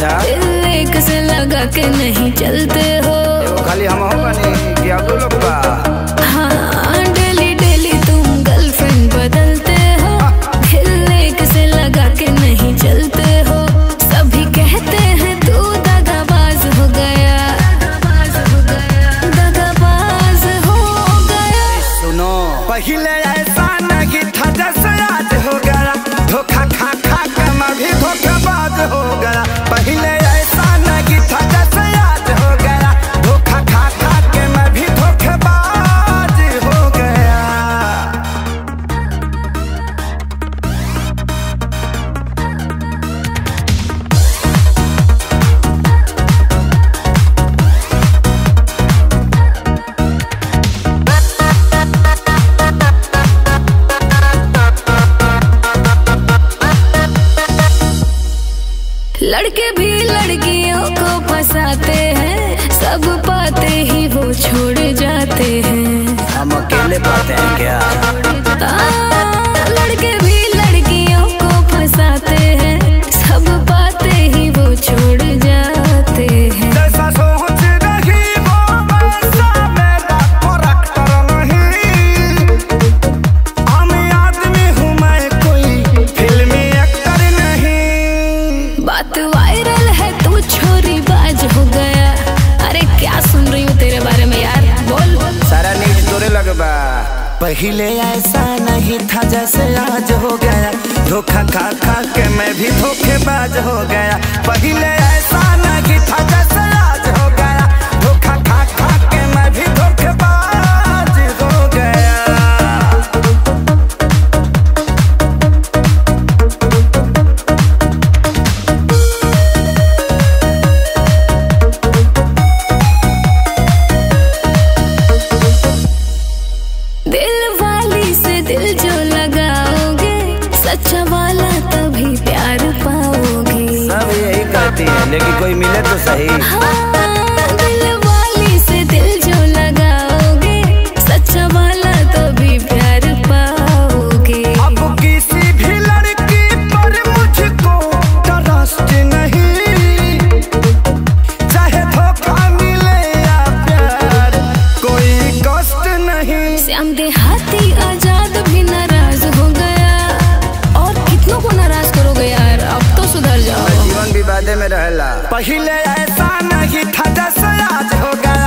अच्छा दिल से लगा के नहीं चलते हो, खाली हम हो बनी क्या दो लोग बा। हाँ डेली डेली तुम गर्लफ्रेंड बदलते हो, दिल से लगा के नहीं चलते हो। सभी कहते हैं तू दगाबाज हो गया, दगाबाज हो गया। सुनो पहले ऐसा नहीं था जैसे आज हो गया, धोखा खा खा के मैं भी धोखेबाज हो गया। पहले ऐसा नहीं था जैसे आज हो गया, धोखा खा खा के मैं भी धोखेबाज हो गया। लड़के भी लड़कियों को फंसाते हैं, सब पाते ही वो छोड़ जाते हैं। हम अकेले पाते हैं क्या? लड़के भी लड़कियों को फंसाते हैं, सब पाते ही वो छोड़ जाते हैं। जैसा सोच रही वो वैसा मेरा करैक्टर नहीं, आम आदमी हूँ मैं कोई फिल्मी एक्टर नहीं। बात वायरल है तू छोरी बाज हो गया। अरे क्या सुन रही हूँ तेरे बारे में यार, बोल। सारा नीच तोरे लगबा। पहले ऐसा नहीं था जैसे आज हो गया, धोखा खा खा के मैं भी धोखेबाज हो गया। पहले ऐसा नहीं था जैसे आज हो गया, धोखा खा खा के मैं भी धोखेबाज हो गया। दिल वाली से दिल जो लगाओगे, सच्चा वाला तभी प्यार पाओगे। सब यही कहती है लेकिन कोई मिले तो सही। हाँ, दिल वाली से दिल जो लगाओगे, सच्चा वाला तभी प्यार पाओगे। अब किसी भी लड़की पर मुझको ट्रस्ट नहीं, चाहे धोखा मिले या प्यार कोई कष्ट नहीं। श्याम देहाती आजाद भी नाराज हो गया, और कितनों को नाराज करोगे यार, अब तो सुधर जाओ। जीवन विवादे में रहला। पहले ऐसा नहीं था जैसे आज हो गया,